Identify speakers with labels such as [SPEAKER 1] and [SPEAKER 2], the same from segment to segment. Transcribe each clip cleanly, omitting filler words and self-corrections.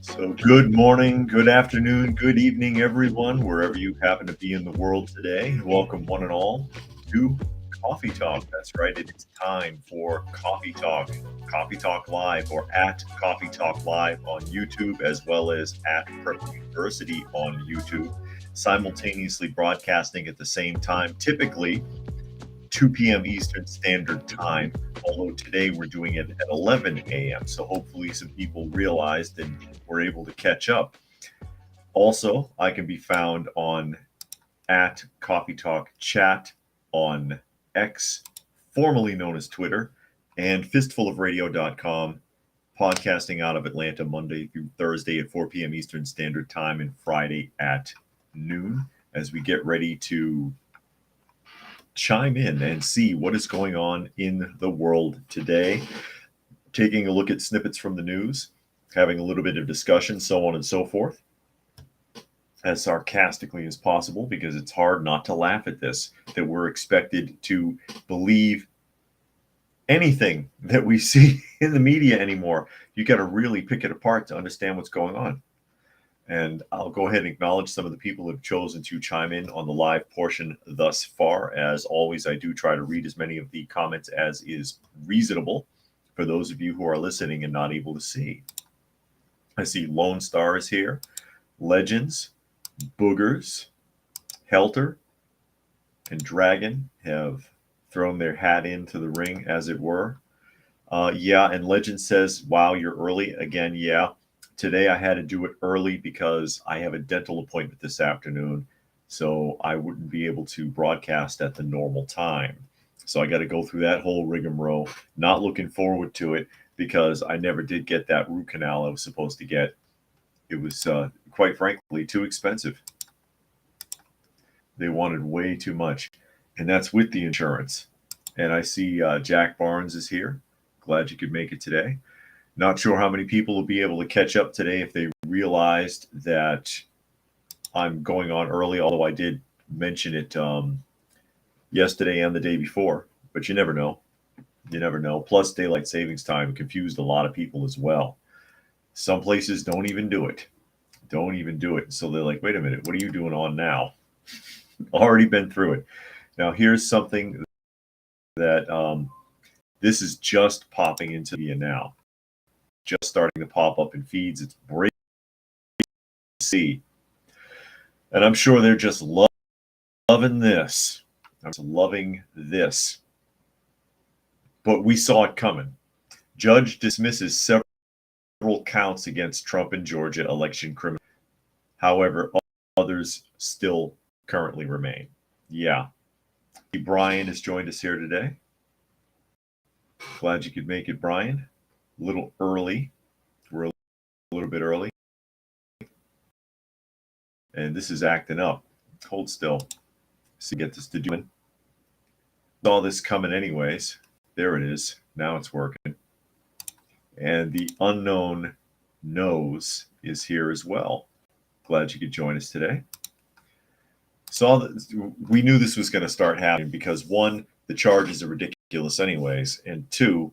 [SPEAKER 1] So, good morning, good afternoon, good evening, everyone, wherever you happen to be in the world today. Welcome, one and all, to Coffee Talk. That's right, it is time for Coffee Talk. Coffee Talk Live, or at Coffee Talk Live on YouTube, as well as at Prep University on YouTube, simultaneously broadcasting at the same time, typically 2 p.m. Eastern Standard Time, although today we're doing it at 11 a.m. So hopefully some people realized and were able to catch up. Also, I can be found on at Coffee Talk Chat on X, formerly known as Twitter, and fistfulofradio.com, podcasting out of Atlanta Monday through Thursday at 4 p.m. Eastern Standard Time and Friday at noon, as we get ready to chime in and see what is going on in the world today, taking a look at snippets from the news, having a little bit of discussion, so on and so forth, as sarcastically as possible, because it's hard not to laugh at this, that we're expected to believe anything that we see in the media anymore. You got to really pick it apart to understand what's going on. And I'll go ahead and acknowledge some of the people who have chosen to chime in on the live portion thus far. As always, I do try to read as many of the comments as is reasonable for those of you who are listening and not able to see. I see Lone Stars here, Legends, Boogers, Helter, and Dragon have thrown their hat into the ring, as it were. Yeah, and Legend says, wow, you're early. Again, yeah. Today I had to do it early because I have a dental appointment this afternoon, so I wouldn't be able to broadcast at the normal time. So I got to go through that whole rigmarole. Not looking forward to it because I never did get that root canal I was supposed to get. It was, quite frankly, too expensive. They wanted way too much, and that's with the insurance. And I see Jack Barnes is here. Glad you could make it today. Not sure how many people will be able to catch up today if they realized that I'm going on early, although I did mention it yesterday and the day before, but you never know. You never know. Plus, daylight savings time confused a lot of people as well. Some places don't even do it. Don't even do it. So they're like, wait a minute, what are you doing on now? Already been through it. Now, here's something that this is just popping into the now. Just starting to pop up in feeds. It's great to see. And I'm sure they're just loving this. I'm loving this. But we saw it coming. Judge dismisses several counts against Trump in Georgia election criminal. However, others still currently remain. Yeah. Brian has joined us here today. Glad you could make it, Brian. A little early. We're a little bit early. And this is acting up. Hold still. So get this to do. Saw this coming anyways. There it is. Now it's working. And the unknown knows is here as well. Glad you could join us today. We knew this was going to start happening because, one, the charges are ridiculous anyways, and two,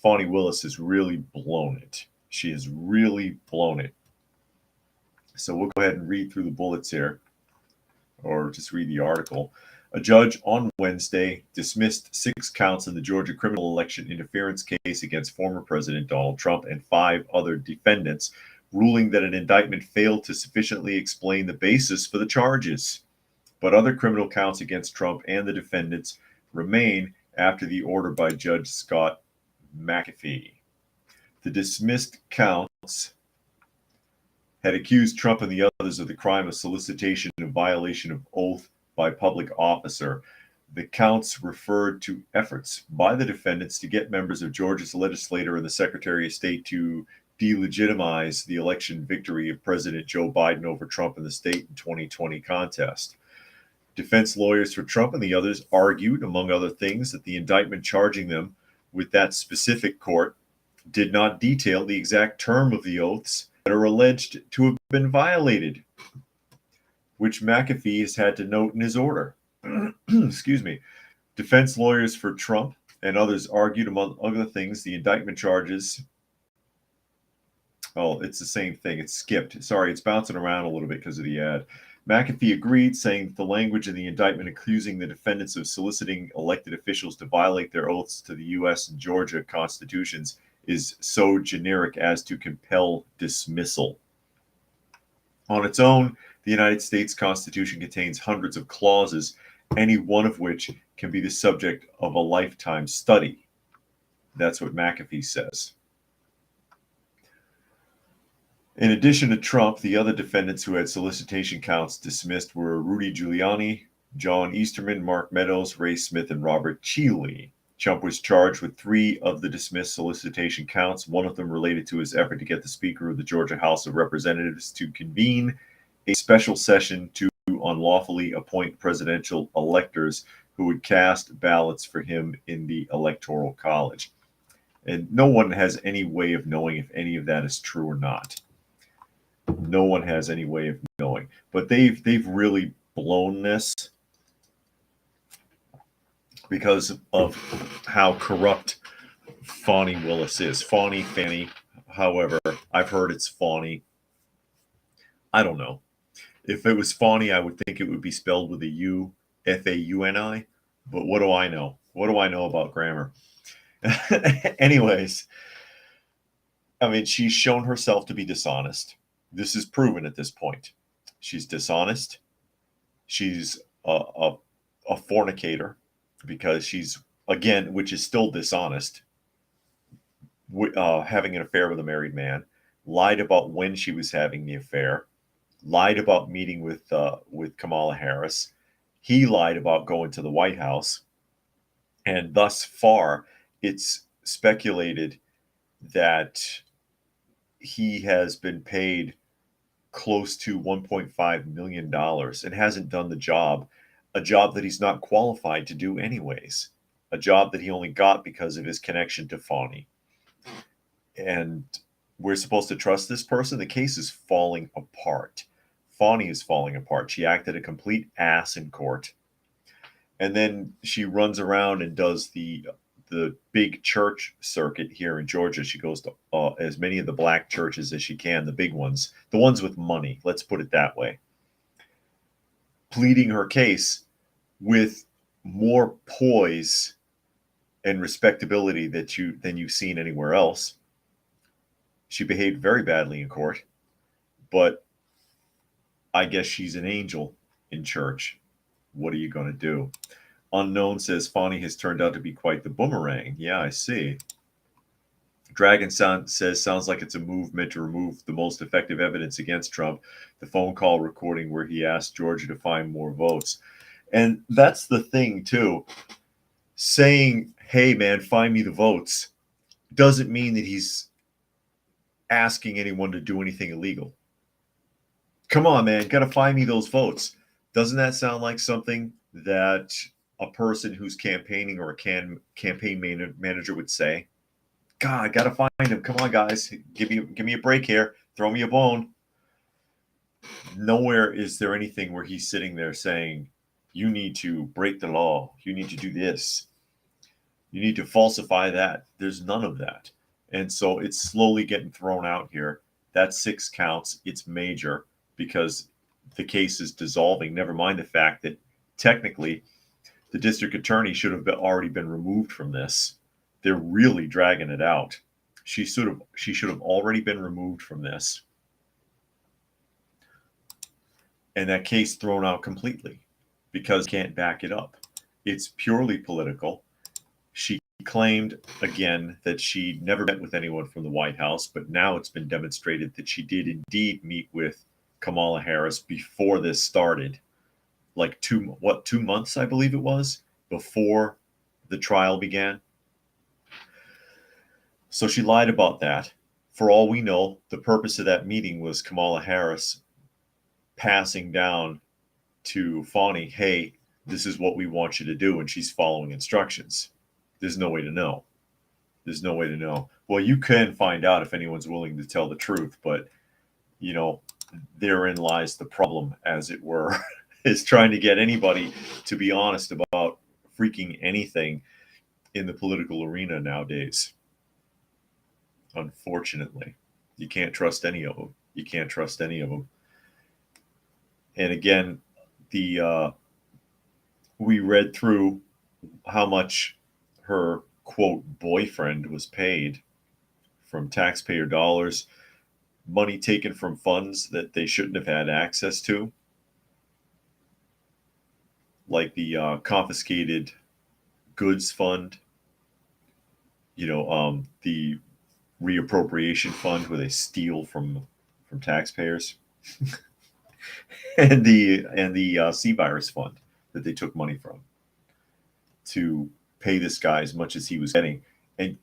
[SPEAKER 1] Fani Willis has really blown it. She has really blown it. So we'll go ahead and read through the bullets here, or just read the article. A judge on Wednesday dismissed 6 counts in the Georgia criminal election interference case against former President Donald Trump and 5 other defendants, ruling that an indictment failed to sufficiently explain the basis for the charges. But other criminal counts against Trump and the defendants remain after the order by Judge Scott McAfee. The dismissed counts had accused Trump and the others of the crime of solicitation in violation of oath by public officer. The counts referred to efforts by the defendants to get members of Georgia's legislature and the Secretary of State to delegitimize the election victory of President Joe Biden over Trump in the state in 2020 contest. Defense lawyers for Trump and the others argued, among other things, that the indictment charging them with that specific court did not detail the exact term of the oaths that are alleged to have been violated, which McAfee has had to note in his order. Excuse me. Defense lawyers for Trump And others argued, among other things, the indictment charges. Oh, it's the same thing. It's skipped. Sorry, it's bouncing around a little bit because of the ad. McAfee agreed, saying that the language in the indictment accusing the defendants of soliciting elected officials to violate their oaths to the U.S. and Georgia constitutions is so generic as to compel dismissal. On its own, the United States Constitution contains hundreds of clauses, any one of which can be the subject of a lifetime study. That's what McAfee says. In addition to Trump, the other defendants who had solicitation counts dismissed were Rudy Giuliani, John Easterman, Mark Meadows, Ray Smith, and Robert Cheeley. Trump was charged with 3 of the dismissed solicitation counts, one of them related to his effort to get the Speaker of the Georgia House of Representatives to convene a special session to unlawfully appoint presidential electors who would cast ballots for him in the Electoral College. And no one has any way of knowing if any of that is true or not. No one has any way of knowing, but they've really blown this because of how corrupt Fani Willis is. Fanny, however, I've heard it's Fawny. I don't know. If it was Fawny, I would think it would be spelled with a U, Fauni. But what do I know? What do I know about grammar? Anyways, I mean, she's shown herself to be dishonest. This is proven at this point. She's dishonest. She's a fornicator because she's, again, which is still dishonest, having an affair with a married man, lied about when she was having the affair, lied about meeting with Kamala Harris. He lied about going to the White House. And thus far, it's speculated that he has been paid close to $1.5 million and hasn't done the job, a job that he's not qualified to do anyways, a job that he only got because of his connection to Fawny. And we're supposed to trust this person? The case is falling apart. Fawny is falling apart. She acted a complete ass in court. And then she runs around and does the big church circuit here in Georgia. She goes to as many of the black churches as she can, the big ones, the ones with money, let's put it that way, pleading her case with more poise and respectability than you've seen anywhere else. She behaved very badly in court, but I guess she's an angel in church. What are you going to do? Unknown says Fawny has turned out to be quite the boomerang. Yeah, I see. Dragon Sound says sounds like it's a move meant to remove the most effective evidence against Trump, the phone call recording where he asked Georgia to find more votes. And that's the thing, too. Saying, hey, man, find me the votes doesn't mean that he's asking anyone to do anything illegal. Come on, man, got to find me those votes. Doesn't that sound like something that a person who's campaigning or a campaign manager would say? God, got to find him. Come on, guys, give me a break here. Throw me a bone. Nowhere is there anything where he's sitting there saying, you need to break the law. You need to do this. You need to falsify that. There's none of that. And so it's slowly getting thrown out here. That's 6 counts. It's major because the case is dissolving. Never mind the fact that technically the district attorney should have already been removed from this. They're really dragging it out. She should have already been removed from this. And that case thrown out completely because can't back it up. It's purely political. She claimed again that she never met with anyone from the White House, but now it's been demonstrated that she did indeed meet with Kamala Harris before this started, like 2 months, I believe it was, before the trial began. So she lied about that. For all we know, the purpose of that meeting was Kamala Harris passing down to Fawny, hey, this is what we want you to do, and she's following instructions. There's no way to know. There's no way to know. Well, you can find out if anyone's willing to tell the truth, but, you know, therein lies the problem, as it were, is trying to get anybody to be honest about freaking anything in the political arena nowadays. Unfortunately, you can't trust any of them. You can't trust any of them. And again, the we read through how much her quote boyfriend was paid from taxpayer dollars, money taken from funds that they shouldn't have had access to, like the confiscated goods fund, the reappropriation fund where they steal from taxpayers, and the C virus fund that they took money from to pay this guy as much as he was getting, and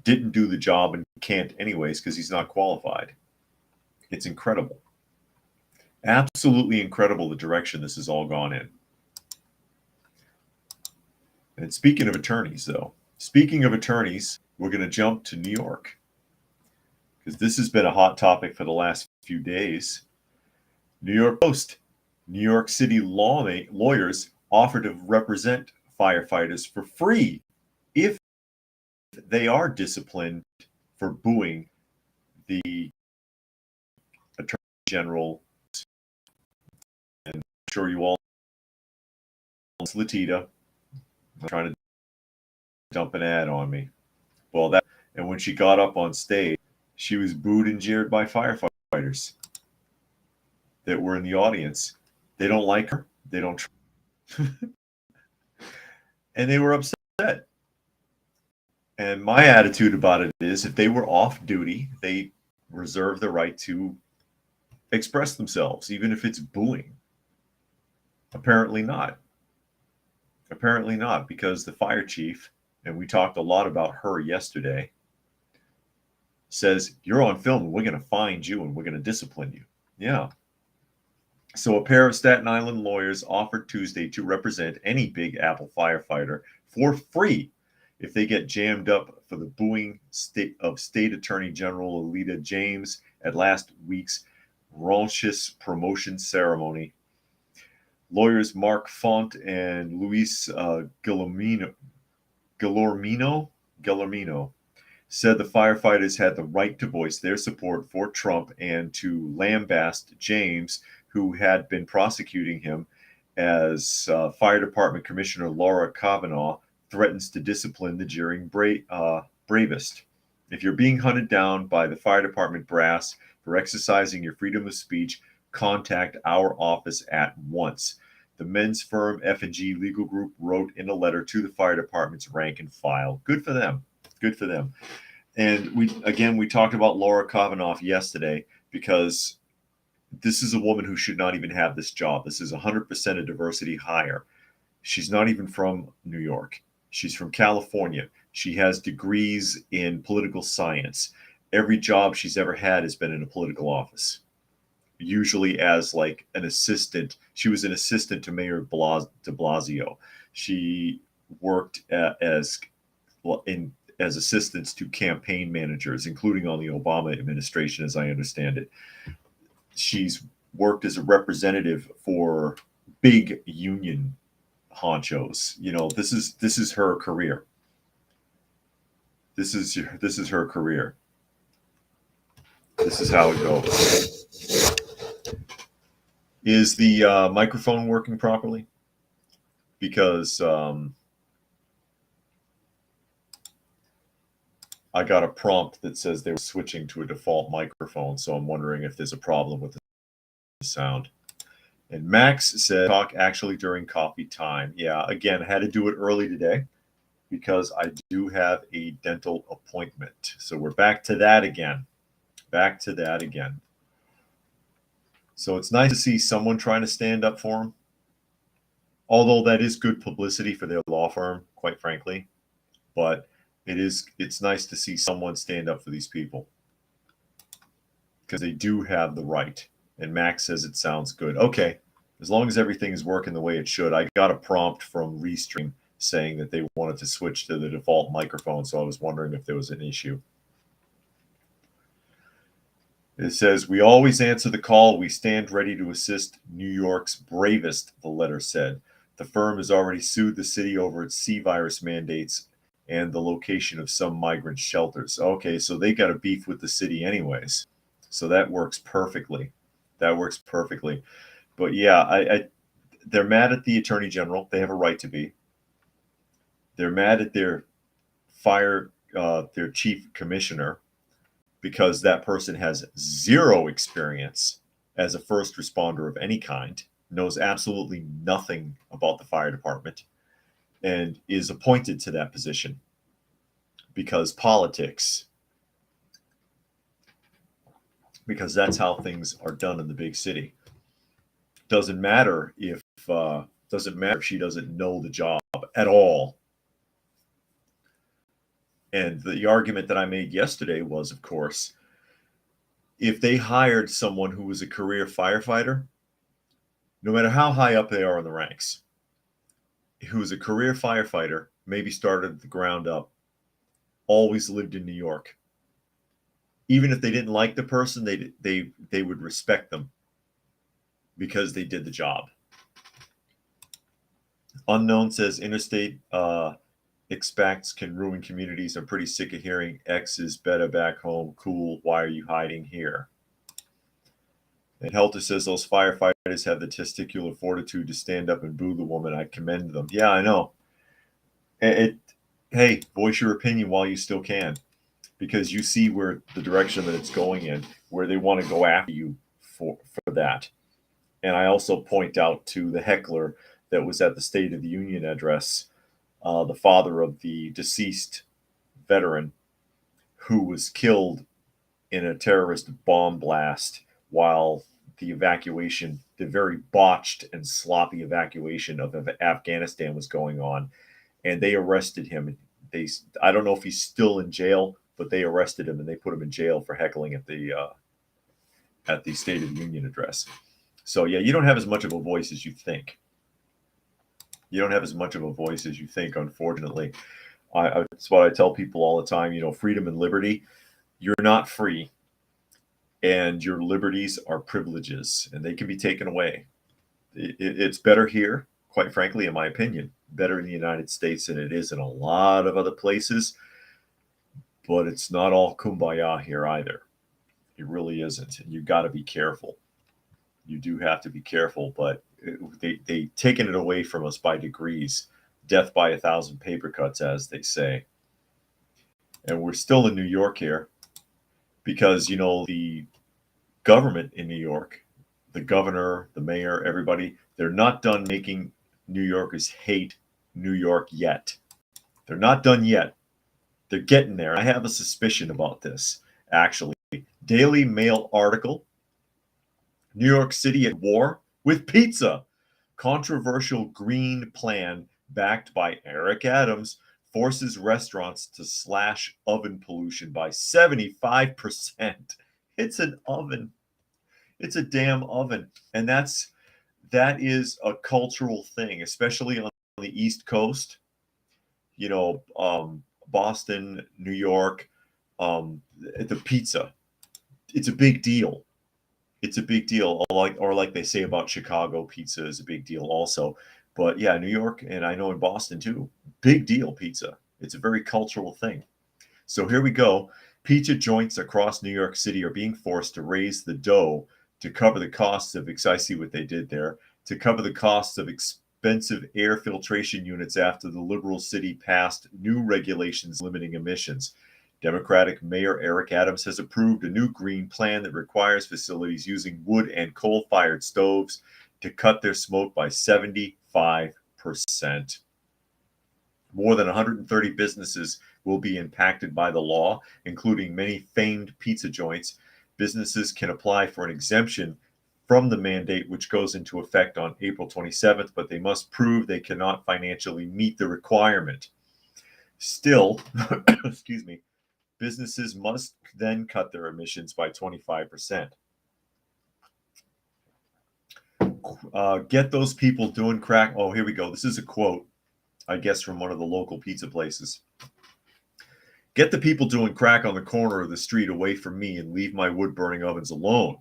[SPEAKER 1] didn't do the job and can't anyways because he's not qualified. It's incredible. Absolutely incredible the direction this has all gone in. And speaking of attorneys, we're going to jump to New York because this has been a hot topic for the last few days. New York Post, New York City lawyers offer to represent firefighters for free if they are disciplined for booing the Attorney General. And I'm sure you all know Latita trying to dump an ad on me. Well, and when she got up on stage, she was booed and jeered by firefighters that were in the audience. They don't like her. They don't. And they were upset. And my attitude about it is if they were off duty, they reserve the right to express themselves, even if it's booing. Apparently not. Apparently not, because the fire chief, and we talked a lot about her yesterday, says, you're on film and we're going to find you and we're going to discipline you. Yeah. So a pair of Staten Island lawyers offered Tuesday to represent any Big Apple firefighter for free if they get jammed up for the booing of State Attorney General Alita James at last week's raucous promotion ceremony. Lawyers Mark Font and Luis Guillermino said the firefighters had the right to voice their support for Trump and to lambaste James, who had been prosecuting him as Fire Department Commissioner Laura Kavanaugh threatens to discipline the jeering bravest. If you're being hunted down by the fire department brass for exercising your freedom of speech, contact our office at once. The men's firm F&G Legal Group wrote in a letter to the fire department's rank and file. Good for them. Good for them. And we talked about Laura Kavanaugh yesterday because this is a woman who should not even have this job. This is 100% a diversity hire. She's not even from New York. She's from California. She has degrees in political science. Every job she's ever had has been in a political office, usually as like an assistant. She was an assistant to Mayor de Blasio. She worked as assistants to campaign managers, including on the Obama administration, as I understand it. She's worked as a representative for big union honchos. This is her career. This is her career. This is how it goes. Is the microphone working properly? Because I got a prompt that says they were switching to a default microphone, so I'm wondering if there's a problem with the sound. And Max said, talk actually during coffee time. Yeah, again, I had to do it early today because I do have a dental appointment. So we're back to that again. So it's nice to see someone trying to stand up for him. Although that is good publicity for their law firm, quite frankly. But it's nice to see someone stand up for these people because they do have the right. And Max says it sounds good. Okay, as long as everything is working the way it should. I got a prompt from Restream saying that they wanted to switch to the default microphone, so I was wondering if there was an issue. It says, we always answer the call. We stand ready to assist New York's bravest, the letter said. The firm has already sued the city over its C virus mandates and the location of some migrant shelters. Okay, so they got a beef with the city anyways. So that works perfectly. That works perfectly. But yeah, they're mad at the attorney general. They have a right to be. They're mad at their chief commissioner, because that person has zero experience as a first responder of any kind, knows absolutely nothing about the fire department, and is appointed to that position because politics, because that's how things are done in the big city. Doesn't matter if she doesn't know the job at all. And the argument that I made yesterday was, of course, if they hired someone who was a career firefighter, no matter how high up they are in the ranks, who was a career firefighter, maybe started at the ground up, always lived in New York, even if they didn't like the person, they would respect them because they did the job. Unknown says interstate expats can ruin communities. I'm pretty sick of hearing X is better back home. Cool. Why are you hiding here? And Helter says those firefighters have the testicular fortitude to stand up and boo the woman. I commend them. Yeah, I know. Hey, voice your opinion while you still can, because you see where the direction that it's going in, where they want to go after you for that. And I also point out to the heckler that was at the State of the Union address, the father of the deceased veteran who was killed in a terrorist bomb blast while the very botched and sloppy evacuation of Afghanistan was going on. And they arrested him. I don't know if he's still in jail, but they arrested him and they put him in jail for heckling at the State of the Union address. So yeah, you don't have as much of a voice as you think. You don't have as much of a voice as you think, unfortunately. That's what I tell people all the time. Freedom and liberty. You're not free, and your liberties are privileges, and they can be taken away. It's better here, quite frankly, in my opinion, better in the United States than it is in a lot of other places. But it's not all kumbaya here either. It really isn't. And you've got to be careful. You do have to be careful, but they've taken it away from us by degrees. Death by 1,000 paper cuts, as they say. And we're still in New York here because, the government in New York, the governor, the mayor, everybody, they're not done making New Yorkers hate New York yet. They're not done yet. They're getting there. I have a suspicion about this, actually. Daily Mail article, New York City at war with pizza. Controversial green plan backed by Eric Adams forces restaurants to slash oven pollution by 75%. It's an oven. It's a damn oven. And that is a cultural thing, especially on the East Coast. Boston, New York, the pizza. It's a big deal. It's a big deal. Like they say about Chicago, pizza is a big deal also. But yeah, New York, and I know in Boston too, big deal pizza. It's a very cultural thing. So here we go. Pizza joints across New York City are being forced to raise the dough to cover the costs of, I see what they did there, to cover the costs of expensive air filtration units after the liberal city passed new regulations limiting emissions. Democratic Mayor Eric Adams has approved a new green plan that requires facilities using wood and coal-fired stoves to cut their smoke by 75%. More than 130 businesses will be impacted by the law, including many famed pizza joints. Businesses can apply for an exemption from the mandate, which goes into effect on April 27th, but they must prove they cannot financially meet the requirement. Still, excuse me, businesses must then cut their emissions by 25%. Get those people doing crack. Oh, here we go. This is a quote, I guess, from one of the local pizza places. Get the people doing crack on the corner of the street away from me and leave my wood-burning ovens alone.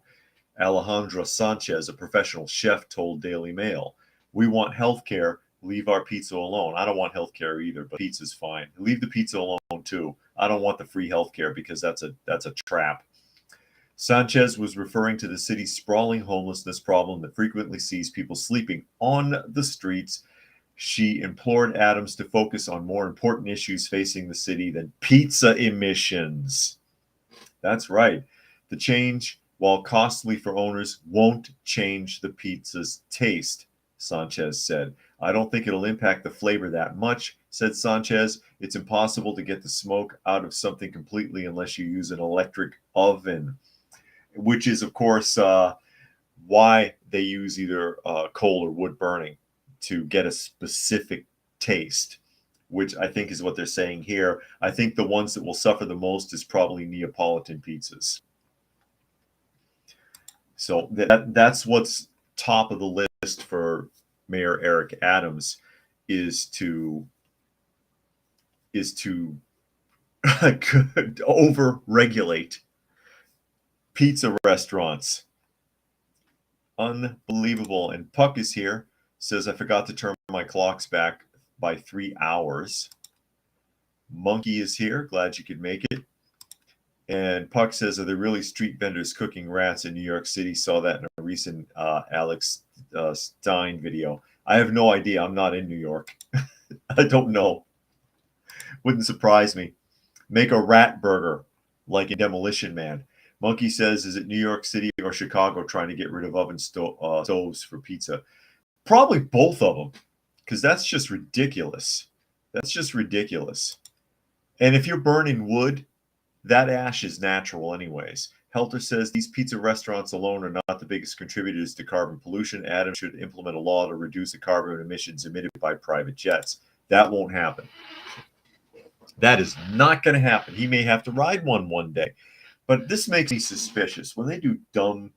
[SPEAKER 1] Alejandra Sanchez, a professional chef, told Daily Mail. We want health care Leave our pizza alone. I don't want healthcare either, but pizza's fine. Leave the pizza alone too. I don't want the free healthcare because that's a trap. Sanchez was referring to the city's sprawling homelessness problem that frequently sees people sleeping on the streets. She implored Adams to focus on more important issues facing the city than pizza emissions. That's right. The change, while costly for owners, won't change the pizza's taste, Sanchez said. I don't think it'll impact the flavor that much, said Sanchez. It's impossible to get the smoke out of something completely unless you use an electric oven, which is, of course, why they use either coal or wood burning to get a specific taste, which I think is what they're saying here. I think the ones that will suffer the most is probably Neapolitan pizzas. So that's what's top of the list for Mayor Eric Adams is to over-regulate pizza restaurants. Unbelievable. And Puck is here, says, I forgot to turn my clocks back by 3 hours. Monkey is here. Glad you could make it. And Puck says, are there really street vendors cooking rats in New York City? Saw that in a recent Alex Stein video. I have no idea. I'm not in New York. I don't know. Wouldn't surprise me. Make a rat burger like in Demolition Man. Monkey says, is it New York City or Chicago trying to get rid of oven stoves for pizza? Probably both of them, because that's just ridiculous. That's just ridiculous. And if you're burning wood, that ash is natural anyways. Helter says these pizza restaurants alone are not the biggest contributors to carbon pollution. Adams should implement a law to reduce the carbon emissions emitted by private jets. That won't happen. That is not going to happen. He may have to ride one day. But this makes me suspicious. When they do dumb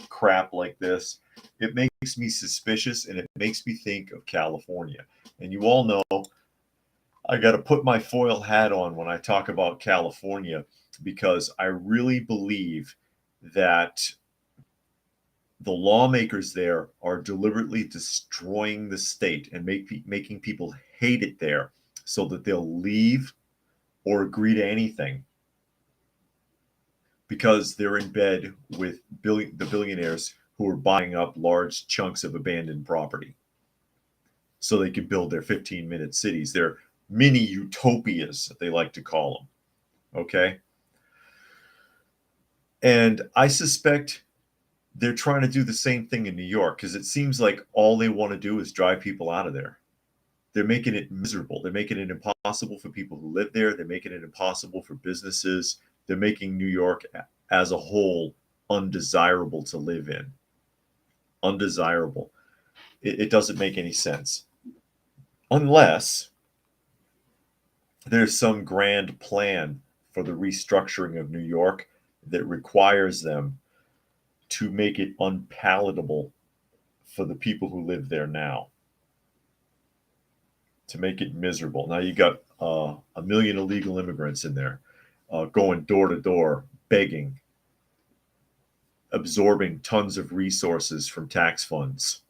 [SPEAKER 1] crap like this, it makes me suspicious, and it makes me think of California. And you all know I got to put my foil hat on when I talk about California, because I really believe that the lawmakers there are deliberately destroying the state and making people hate it there so that they'll leave or agree to anything, because they're in bed with the billionaires who are buying up large chunks of abandoned property so they can build their 15-minute cities. They're mini utopias, they like to call them. Okay? And I suspect they're trying to do the same thing in New York, because it seems like all they want to do is drive people out of there. They're making it miserable. They're making it impossible for people who live there. They're making it impossible for businesses. They're making New York as a whole undesirable to live in. Undesirable. It doesn't make any sense. Unless there's some grand plan for the restructuring of New York that requires them to make it unpalatable for the people who live there now, to make it miserable. Now you got 1 million illegal immigrants in there, going door to door, begging, absorbing tons of resources from tax funds,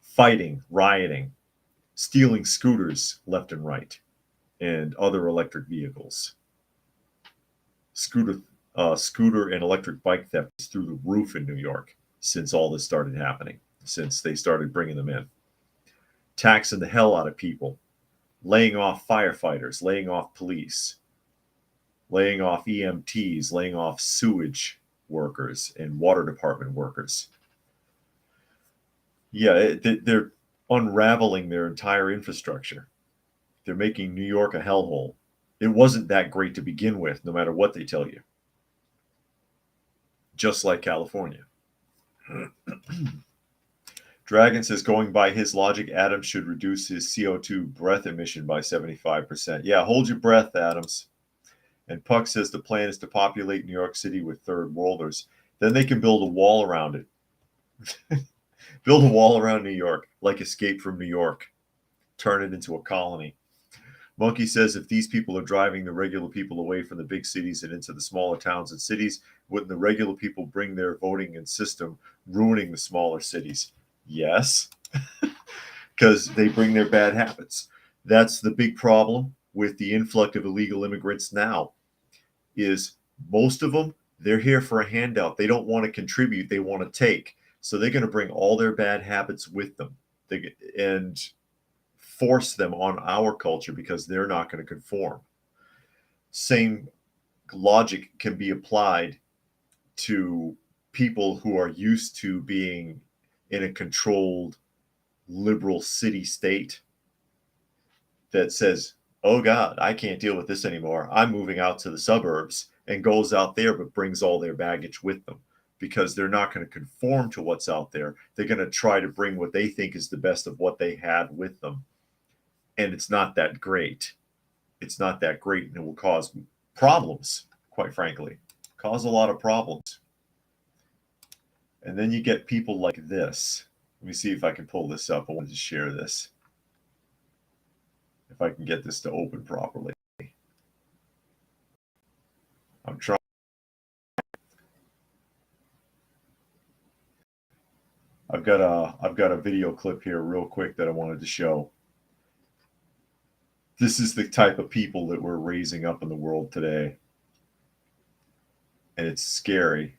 [SPEAKER 1] fighting, rioting, stealing scooters left and right, and other electric vehicles. Scooter and electric bike theft is through the roof in New York since all this started happening, since they started bringing them in. Taxing the hell out of people, laying off firefighters, laying off police, laying off EMTs, laying off sewage workers and water department workers. Yeah, they're unraveling their entire infrastructure. They're making New York a hellhole. It wasn't that great to begin with, no matter what they tell you. Just like California. Dragon says, going by his logic, Adams should reduce his CO2 breath emission by 75%. Yeah, hold your breath, Adams. And Puck says the plan is to populate New York City with third worlders. Then they can build a wall around it. Build a wall around New York, like Escape from New York. Turn it into a colony. Monkey says, if these people are driving the regular people away from the big cities and into the smaller towns and cities, wouldn't the regular people bring their voting and system, ruining the smaller cities? Yes. because they bring their bad habits. That's the big problem with the influx of illegal immigrants now, is most of them, they're here for a handout. They don't want to contribute, they want to take. So they're going to bring all their bad habits with them and force them on our culture because they're not going to conform. Same logic can be applied to people who are used to being in a controlled liberal city state that says, oh God, I can't deal with this anymore. I'm moving out to the suburbs, and goes out there but brings all their baggage with them because they're not going to conform to what's out there. They're going to try to bring what they think is the best of what they had with them. And it's not that great. It's not that great, and it will cause problems, quite frankly. Cause a lot of problems. And then you get people like this. Let me see if I can pull this up. I wanted to share this. If I can get this to open properly. I'm trying. I've got a video clip here real quick that I wanted to show. This is the type of people that we're raising up in the world today. And it's scary.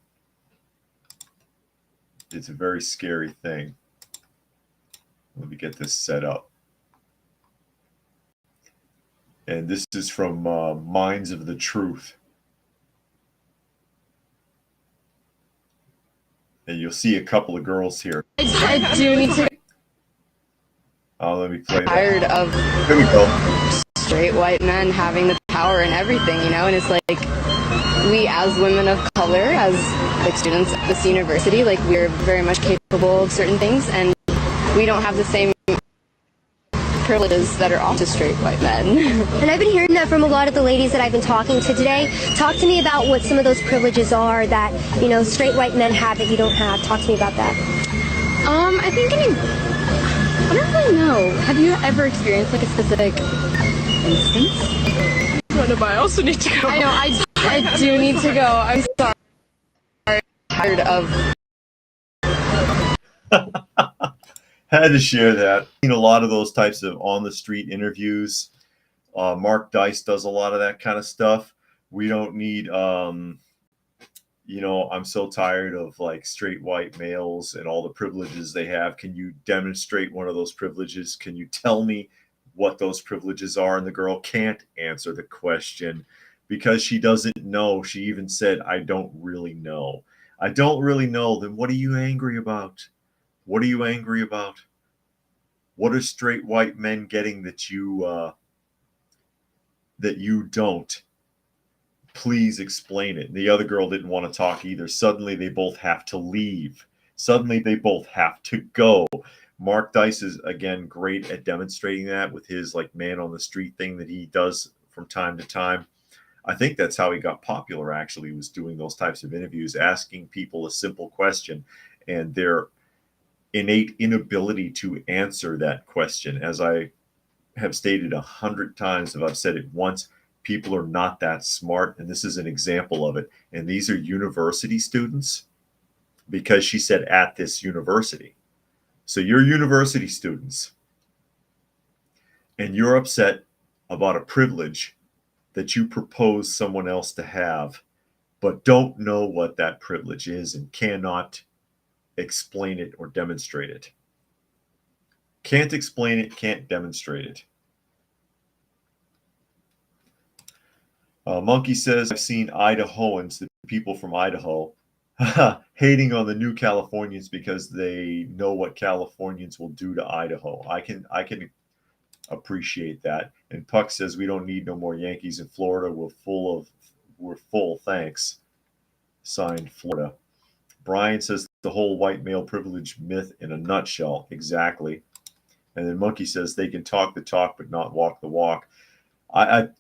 [SPEAKER 1] It's a very scary thing. Let me get this set up. And this is from Minds of the Truth. And you'll see a couple of girls here.
[SPEAKER 2] I do need to.
[SPEAKER 1] Let me play that.
[SPEAKER 2] Tired of
[SPEAKER 1] Here we go.
[SPEAKER 2] straight white men having the power and everything, you know? And it's like, we as women of color, as like students at this university, like we're very much capable of certain things, and we don't have the same privileges that are offered to straight white men.
[SPEAKER 3] And I've been hearing that from a lot of the ladies that I've been talking to today. Talk to me about what some of those privileges are that, you know, straight white men have that you don't have. Talk to me about that.
[SPEAKER 2] I think I don't really know. Have you ever experienced like a specific instance?
[SPEAKER 4] But I also need to go.
[SPEAKER 2] I know, I do need to go. I'm sorry. I'm tired of.
[SPEAKER 1] Had to share that. A lot of those types of on the street interviews. Mark Dice does a lot of that kind of stuff. We don't need, I'm so tired of like straight white males and all the privileges they have. Can you demonstrate one of those privileges? Can you tell me what those privileges are? And the girl can't answer the question because she doesn't know. She even said, I don't really know. I don't really know. Then what are you angry about? What are you angry about? What are straight white men getting that you don't? Please explain it. And the other girl didn't want to talk either. Suddenly they both have to leave. Suddenly they both have to go. Mark Dice is, again, great at demonstrating that with his like man on the street thing that he does from time to time. I think that's how he got popular, actually, was doing those types of interviews, asking people a simple question and their innate inability to answer that question. As I have stated 100 times, if I've said it once, people are not that smart. And this is an example of it. And these are university students, because she said at this university. So you're university students and you're upset about a privilege that you propose someone else to have, but don't know what that privilege is and cannot explain it or demonstrate it. Can't explain it, can't demonstrate it. Monkey says, I've seen Idahoans, the people from Idaho, hating on the new Californians because they know what Californians will do to Idaho. I can appreciate that. And Puck says, we don't need no more Yankees in Florida. We're full, thanks. Signed, Florida. Brian says the whole white male privilege myth in a nutshell. Exactly. And then Monkey says they can talk the talk but not walk the walk.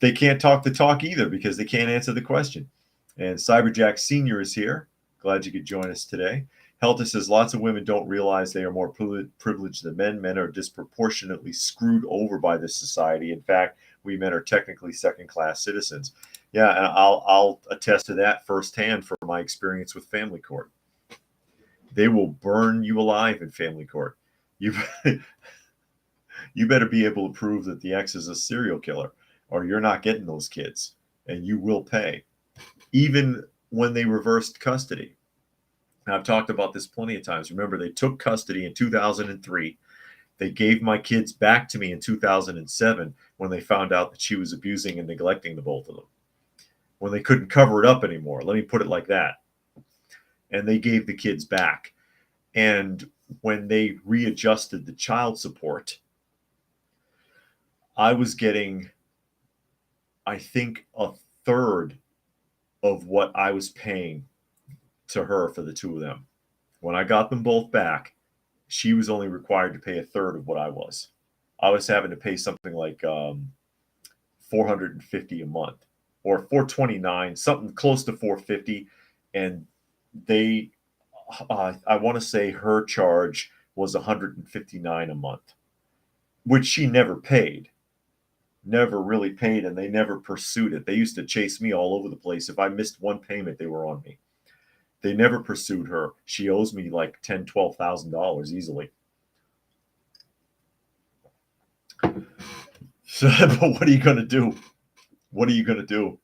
[SPEAKER 1] They can't talk the talk either because they can't answer the question. And Cyberjack Sr. is here. Glad you could join us today. Helta says lots of women don't realize they are more privileged than men. Men are disproportionately screwed over by this society. In fact, we men are technically second-class citizens. Yeah, and I'll attest to that firsthand from my experience with family court. They will burn you alive in family court. You better be able to prove that the ex is a serial killer, or you're not getting those kids, and you will pay. Even when they reversed custody. And I've talked about this plenty of times. Remember, they took custody in 2003. They gave my kids back to me in 2007 when they found out that she was abusing and neglecting the both of them. When they couldn't cover it up anymore. Let me put it like that. And they gave the kids back. And when they readjusted the child support, I was getting, I think, a third of what I was paying to her for the two of them. When I got them both back, she was only required to pay a third of what I was. I was having to pay something like $450 a month or $429, something close to $450, and they, I want to say her charge was $159 a month, which she never paid. Never really paid, and they never pursued it. They used to chase me all over the place. If I missed one payment, they were on me. They never pursued her. She owes me like $10,000, $12,000 easily. So, but what are you going to do? What are you going to do?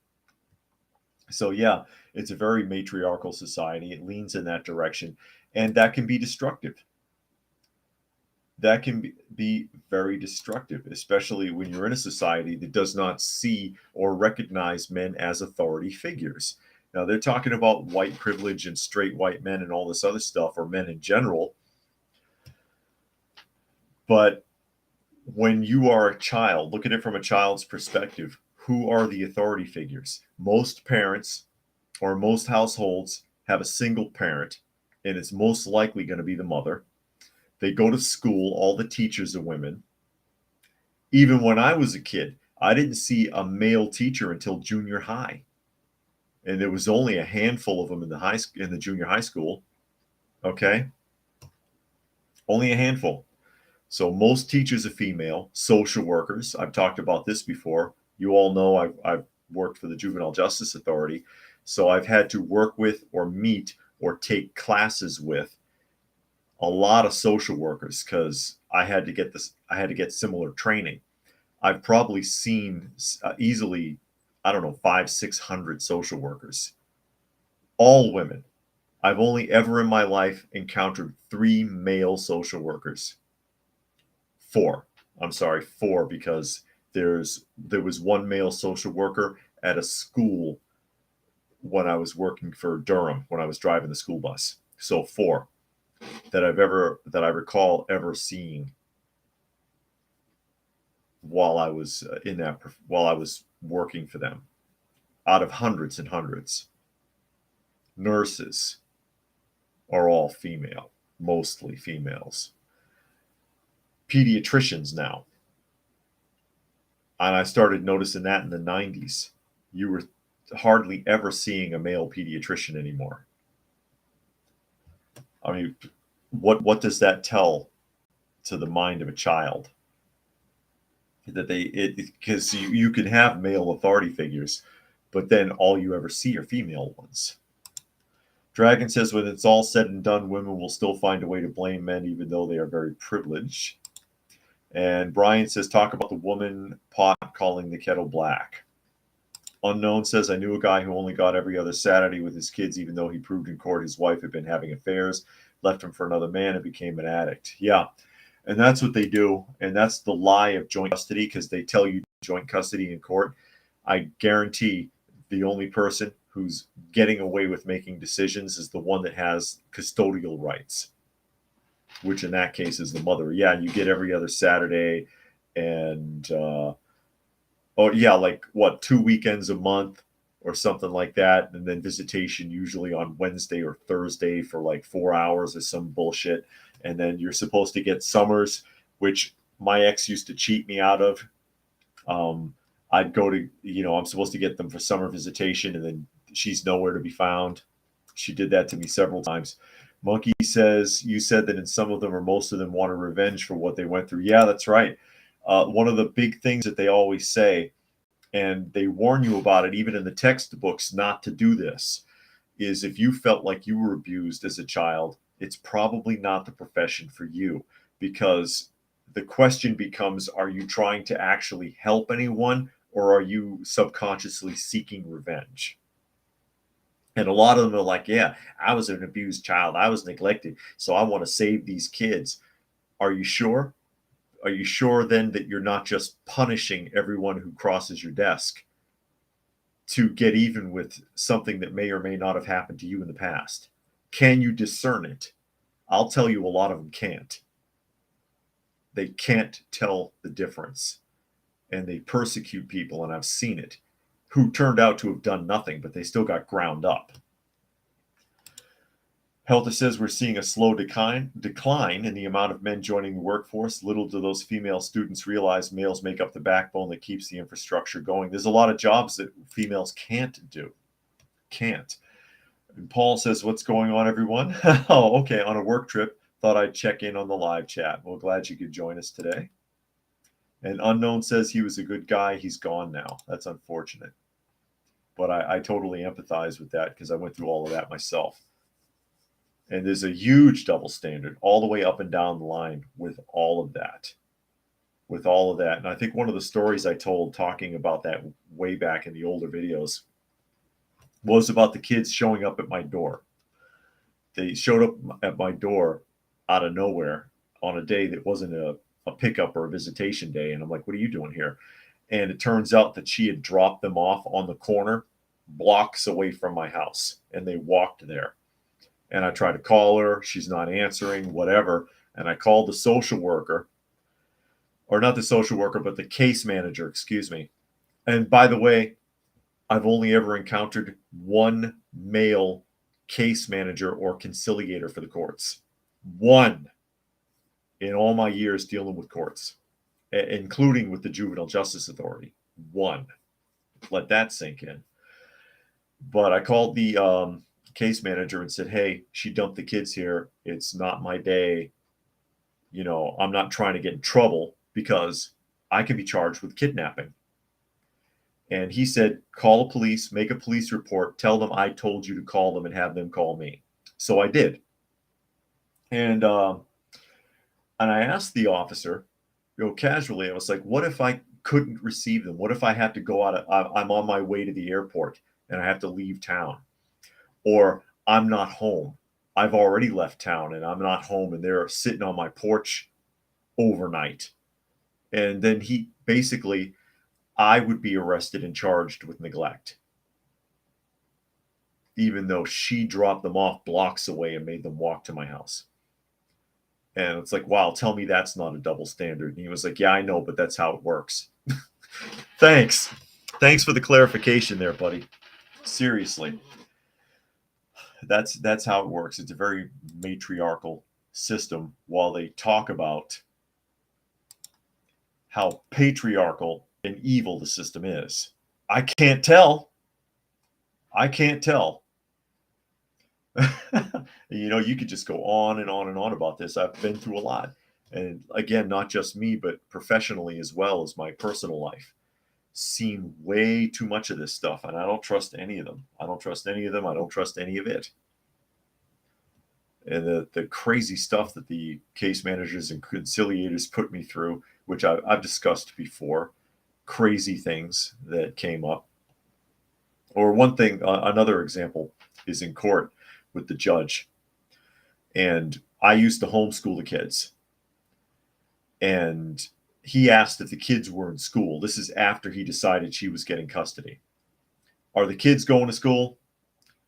[SPEAKER 1] So yeah, it's a very matriarchal society. It leans in that direction, and that can be destructive. That can be very destructive, especially when you're in a society that does not see or recognize men as authority figures. Now, they're talking about white privilege and straight white men and all this other stuff, or men in general. But when you are a child, look at it from a child's perspective. Who are the authority figures? Most parents or most households have a single parent, and it's most likely going to be the mother. They go to school. All the teachers are women. Even when I was a kid, I didn't see a male teacher until junior high. And there was only a handful of them in the junior high school. Okay, only a handful. So most teachers are female. Social workers, I've talked about this before. You all know I've worked for the Juvenile Justice Authority, so I've had to work with or meet or take classes with a lot of social workers because I had to get similar training. I've probably seen easily, I don't know, 500-600 social workers, all women. I've only ever in my life encountered 3 male social workers. 4. I'm sorry, 4, because there was one male social worker at a school when I was working for Durham, when I was driving the school bus. So 4 that I recall ever seeing while I was working for them, out of hundreds and hundreds. Nurses are all female, mostly females. Pediatricians now, and I started noticing that in the 90s. You were hardly ever seeing a male pediatrician anymore. I mean, what does that tell to the mind of a child? That because you can have male authority figures, but then all you ever see are female ones. Dragon says, when it's all said and done, women will still find a way to blame men, even though they are very privileged. And Brian says, talk about the woman pot calling the kettle black. Unknown says, I knew a guy who only got every other Saturday with his kids, even though he proved in court his wife had been having affairs, left him for another man, and became an addict. Yeah, and that's what they do. And that's the lie of joint custody, because they tell you joint custody in court. I guarantee the only person who's getting away with making decisions is the one that has custodial rights, which in that case is the mother. Yeah, you get every other Saturday, and like what, 2 weekends a month or something like that, and then visitation usually on Wednesday or Thursday for like 4 hours or some bullshit. And then you're supposed to get summers, which my ex used to cheat me out of. I'd go to, I'm supposed to get them for summer visitation, and then she's nowhere to be found. She did that to me several times. Monkey says, you said that in some of them or most of them wanted revenge for what they went through. Yeah, that's right. One of the big things that they always say, and they warn you about it even in the textbooks not to do this, is if you felt like you were abused as a child, it's probably not the profession for you, because the question becomes, are you trying to actually help anyone, or are you subconsciously seeking revenge? And a lot of them are like, yeah, I was an abused child. I was neglected. So I want to save these kids. Are you sure? Are you sure then that you're not just punishing everyone who crosses your desk to get even with something that may or may not have happened to you in the past? Can you discern it? I'll tell you, a lot of them can't. They can't tell the difference. And they persecute people, and I've seen it, who turned out to have done nothing, but they still got ground up. Helter says we're seeing a slow decline in the amount of men joining the workforce. Little do those female students realize males make up the backbone that keeps the infrastructure going. There's a lot of jobs that females can't do. Can't. And Paul says, what's going on, everyone? Oh, okay, on a work trip. Thought I'd check in on the live chat. Well, glad you could join us today. And Unknown says he was a good guy. He's gone now. That's unfortunate. But I totally empathize with that because I went through all of that myself. And there's a huge double standard all the way up and down the line with all of that. With all of that. And I think one of the stories I told talking about that way back in the older videos was about the kids showing up at my door. They showed up at my door out of nowhere on a day that wasn't a pickup or a visitation day. And I'm like, what are you doing here? And it turns out that she had dropped them off on the corner blocks away from my house. And they walked there. And I tried to call her. She's not answering, whatever. And I called the social worker, or not the social worker, but the case manager, excuse me. And by the way, I've only ever encountered one male case manager or conciliator for the courts. One in all my years dealing with courts, including with the Juvenile Justice Authority. One. Let that sink in. But I called the case manager and said, hey, she dumped the kids here. It's not my day. You know, I'm not trying to get in trouble because I can be charged with kidnapping. And he said, call the police, make a police report, tell them I told you to call them and have them call me. So I did. And I asked the officer, casually, I was like, what if I couldn't receive them? What if I have to go out? I'm on my way to the airport and I have to leave town. Or I'm not home. I've already left town and I'm not home and they're sitting on my porch overnight. And then he basically, I would be arrested and charged with neglect, even though she dropped them off blocks away and made them walk to my house. And it's like, wow, tell me that's not a double standard. And he was like, yeah, I know, but that's how it works. Thanks. Thanks for the clarification there, buddy. Seriously. That's how it works. It's a very matriarchal system while they talk about how patriarchal and evil the system is. I can't tell. I can't tell. You know, you could just go on and on and on about this. I've been through a lot. And again, not just me, but professionally as well as my personal life. Seen way too much of this stuff, and I don't trust any of them. I don't trust any of them. I don't trust any of it. And the crazy stuff that the case managers and conciliators put me through, which I've discussed before, crazy things that came up. Or one thing, another example is in court with the judge. And I used to homeschool the kids. And he asked if the kids were in school. This is after he decided she was getting custody. Are the kids going to school?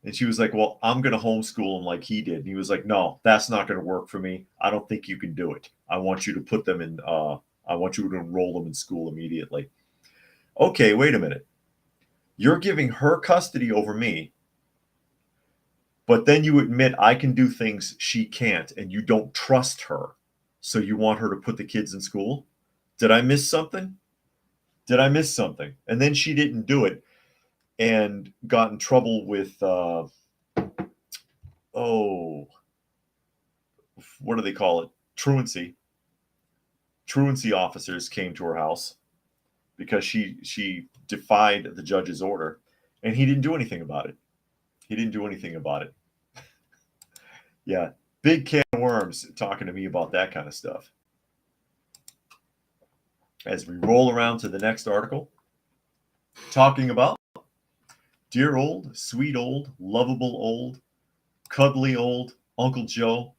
[SPEAKER 1] And she was like, well, I'm going to homeschool them like he did. And he was like, no, that's not going to work for me. I don't think you can do it. I want you to put them in, I want you to enroll them in school immediately. Okay, wait a minute. You're giving her custody over me, but then you admit I can do things she can't, and you don't trust her. So you want her to put the kids in school? Did I miss something? Did I miss something? And then she didn't do it and got in trouble with, what do they call it? Truancy. Truancy officers came to her house because she defied the judge's order, and he didn't do anything about it. He didn't do anything about it. Yeah, big can of worms talking to me about that kind of stuff. as we roll around to the next article, talking about dear old, sweet old, lovable old, cuddly old Uncle Joe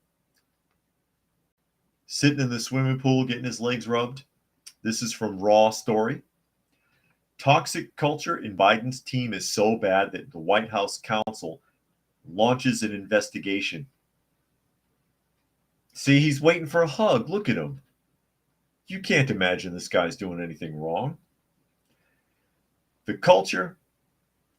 [SPEAKER 1] sitting in the swimming pool getting his legs rubbed. This is from Raw Story. Toxic culture in Biden's team is so bad that the White House counsel launches an investigation. See, he's waiting for a hug. Look at him. You can't imagine this guy's doing anything wrong. The culture,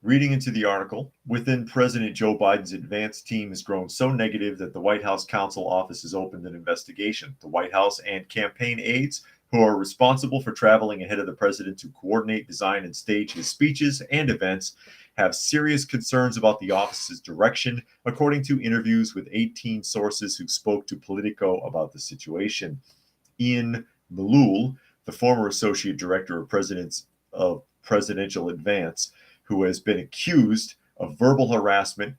[SPEAKER 1] reading into the article, within President Joe Biden's advanced team has grown so negative that the White House counsel office has opened an investigation. The White House and campaign aides who are responsible for traveling ahead of the president to coordinate, design, and stage his speeches and events have serious concerns about the office's direction, according to interviews with 18 sources who spoke to Politico about the situation. Ian Malul, the former associate director of presidential advance, who has been accused of verbal harassment,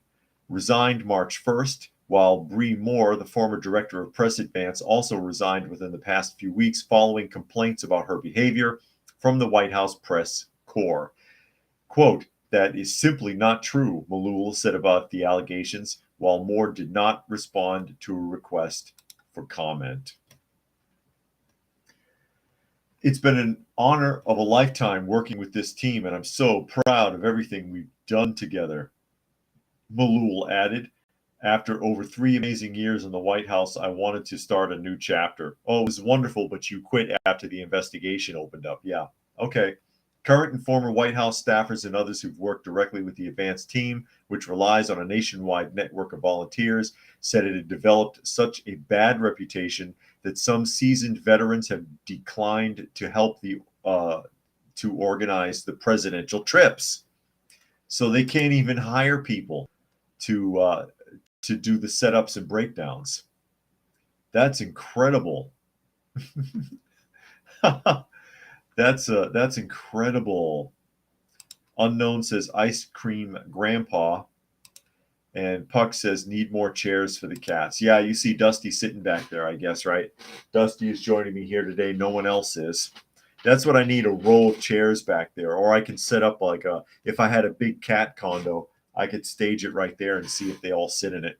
[SPEAKER 1] resigned March 1st, while Bree Moore, the former director of press advance, also resigned within the past few weeks following complaints about her behavior from the White House press corps. Quote, "That is simply not true," Malul said about the allegations, while Moore did not respond to a request for comment. It's been an honor of a lifetime working with this team, and I'm so proud of everything we've done together, Malul added. After over 3 amazing years in the White House, I wanted to start a new chapter. Oh, it was wonderful, but you quit after the investigation opened up. Yeah, okay. Current and former White House staffers and others who've worked directly with the advanced team, which relies on a nationwide network of volunteers, said it had developed such a bad reputation that some seasoned veterans have declined to help to organize the presidential trips. So they can't even hire people to do the setups and breakdowns. That's incredible. That's incredible. Unknown says ice cream grandpa. And Puck says need more chairs for the cats. Yeah, you see Dusty sitting back there, I guess, right? Dusty is joining me here today. No one else is. That's what I need, a row of chairs back there. Or I can set up if I had a big cat condo, I could stage it right there and see if they all sit in it.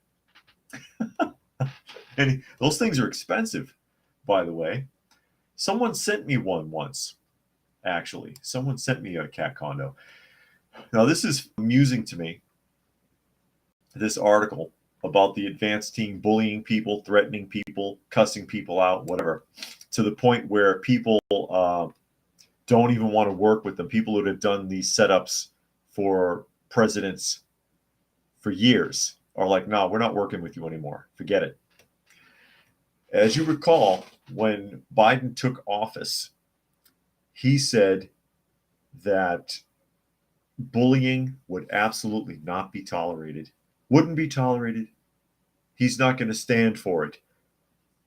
[SPEAKER 1] And those things are expensive, by the way. Someone sent me one once, actually. Someone sent me a cat condo. Now, this is amusing to me, this article about the advanced team bullying people, threatening people, cussing people out, whatever, to the point where people don't even want to work with them. People who have done these setups for presidents for years are like, no, we're not working with you anymore. Forget it. As you recall, when Biden took office, he said that bullying would absolutely not be tolerated. Wouldn't be tolerated. He's not going to stand for it,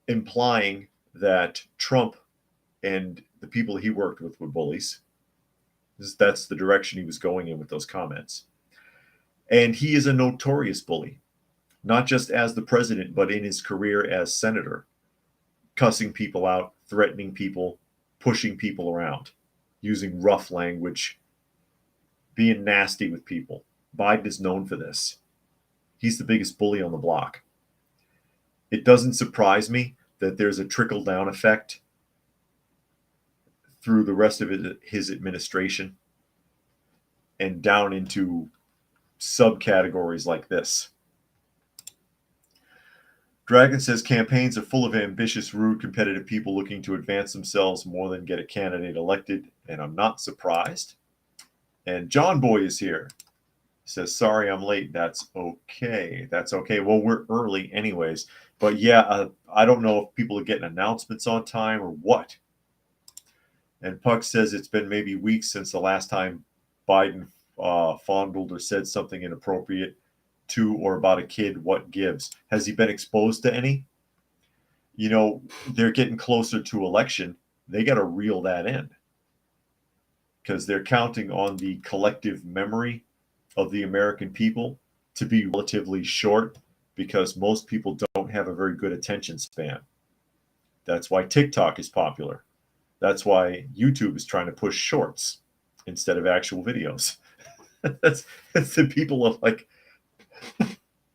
[SPEAKER 1] implying that Trump and the people he worked with were bullies. That's the direction he was going in with those comments. And he is a notorious bully, not just as the president, but in his career as senator, cussing people out, threatening people, pushing people around, using rough language, being nasty with people. Biden is known for this. He's the biggest bully on the block. It doesn't surprise me that there's a trickle-down effect through the rest of his administration and down into subcategories like this. Dragon says campaigns are full of ambitious, rude, competitive people looking to advance themselves more than get a candidate elected, and I'm not surprised. And John Boy is here. Says, sorry, I'm late. That's okay. That's okay. Well, we're early anyways. But yeah, I don't know if people are getting announcements on time or what. And Puck says it's been maybe weeks since the last time Biden fondled or said something inappropriate to or about a kid. What gives? Has he been exposed to any? You know, they're getting closer to election. They got to reel that in because they're counting on the collective memory of the American people to be relatively short because most people don't have a very good attention span. That's why TikTok is popular. That's why YouTube is trying to push shorts instead of actual videos. that's the people of like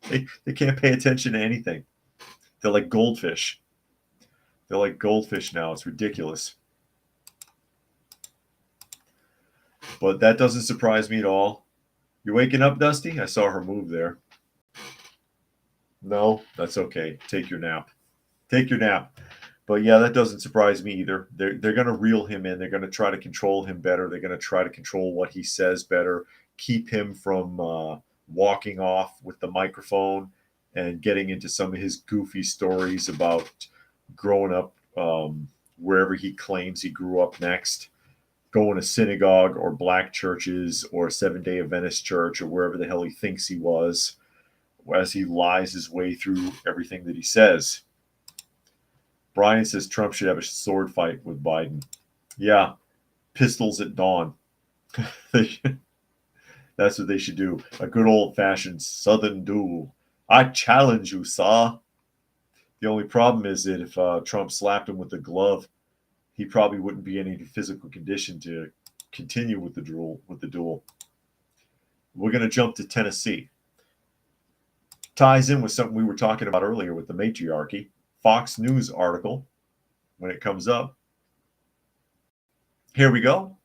[SPEAKER 1] they can't pay attention to anything. They're like goldfish. They're like goldfish now. It's ridiculous. But that doesn't surprise me at all. You waking up, Dusty? I saw her move there. No, that's okay. Take your nap. Take your nap. But yeah, that doesn't surprise me either. They're going to reel him in. They're going to try to control him better. They're going to try to control what he says better. Keep him from walking off with the microphone and getting into some of his goofy stories about growing up wherever he claims he grew up next, going to synagogue or black churches or Seventh-day Adventist church or wherever the hell he thinks he was, as he lies his way through everything that he says. Brian says Trump should have a sword fight with Biden. Yeah, pistols at dawn. That's what they should do. A good old-fashioned Southern duel. I challenge you, saw. The only problem is that if Trump slapped him with a glove, he probably wouldn't be in any physical condition to continue with the duel. We're going to jump to Tennessee. Ties in with something we were talking about earlier with the matriarchy. Fox News article when it comes up. Here we go.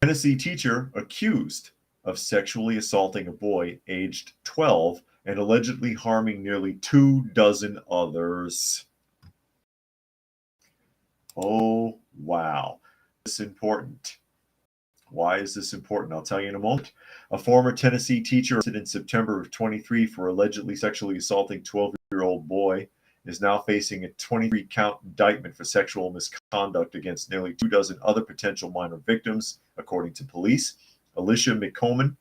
[SPEAKER 1] Tennessee teacher accused of sexually assaulting a boy aged 12 and allegedly harming nearly 24 others. Oh, wow. This is important. Why is this important? I'll tell you in a moment. A former Tennessee teacher arrested in September of 23 for allegedly sexually assaulting 12-year-old boy is now facing a 23-count indictment for sexual misconduct against nearly 24 other potential minor victims, according to police. Alicia McComan,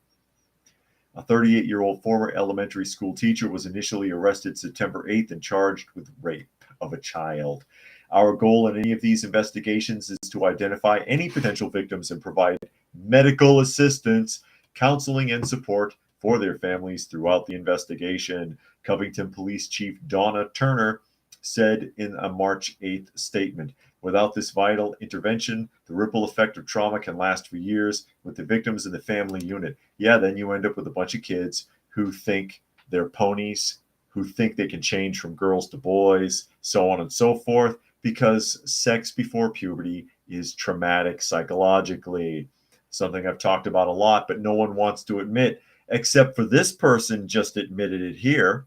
[SPEAKER 1] a 38-year-old former elementary school teacher, was initially arrested September 8th and charged with rape of a child. Our goal in any of these investigations is to identify any potential victims and provide medical assistance, counseling, and support for their families throughout the investigation, Covington Police Chief Donna Turner said in a March 8th statement. Without this vital intervention, the ripple effect of trauma can last for years with the victims in the family unit. Yeah, then you end up with a bunch of kids who think they're ponies, who think they can change from girls to boys, so on and so forth, because sex before puberty is traumatic psychologically. Something I've talked about a lot, but no one wants to admit, except for this person just admitted it here.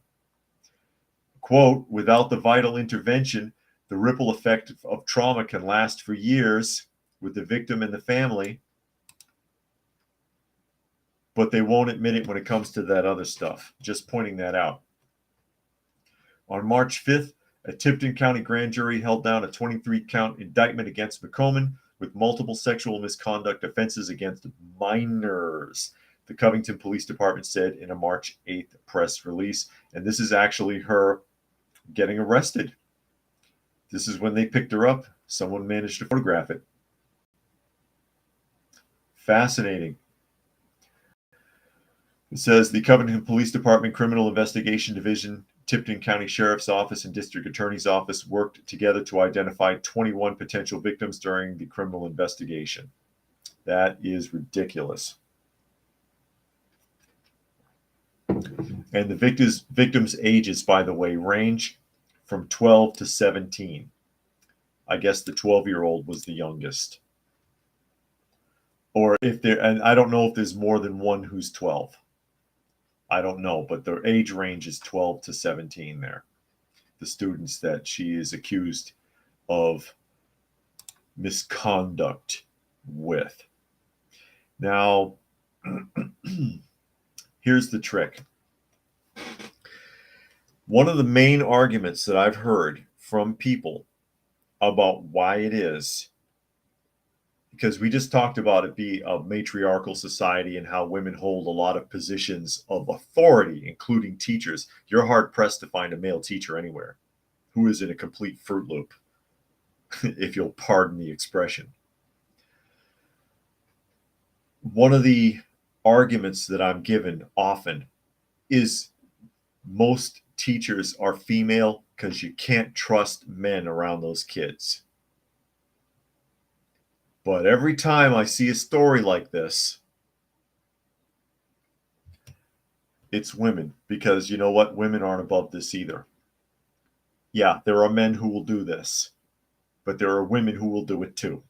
[SPEAKER 1] Quote, without the vital intervention, the ripple effect of trauma can last for years with the victim and the family, but they won't admit it when it comes to that other stuff. Just pointing that out. On March 5th, a Tipton County grand jury held down a 23-count indictment against McComan with multiple sexual misconduct offenses against minors, the Covington Police Department said in a March 8th press release. And this is actually her getting arrested. This is when they picked her up. Someone managed to photograph it. Fascinating. It says the Covington Police Department Criminal Investigation Division, Tipton County Sheriff's Office, and District Attorney's Office worked together to identify 21 potential victims during the criminal investigation. That is ridiculous. And the victims' ages, by the way, range from 12 to 17. I guess the 12-year-old was the youngest. Or if there, and I don't know if there's more than one who's 12. I don't know, but their age range is 12 to 17 there. The students that she is accused of misconduct with. Now, here's the trick. One of the main arguments that I've heard from people about why it is, because we just talked about it being a matriarchal society and how women hold a lot of positions of authority, including teachers. You're hard-pressed to find a male teacher anywhere who is in a complete Fruit Loop, if you'll pardon the expression. One of the arguments that I'm given often is most teachers are female because you can't trust men around those kids. But every time I see a story like this, it's women, because you know what? Women aren't above this either. Yeah, there are men who will do this, but there are women who will do it too.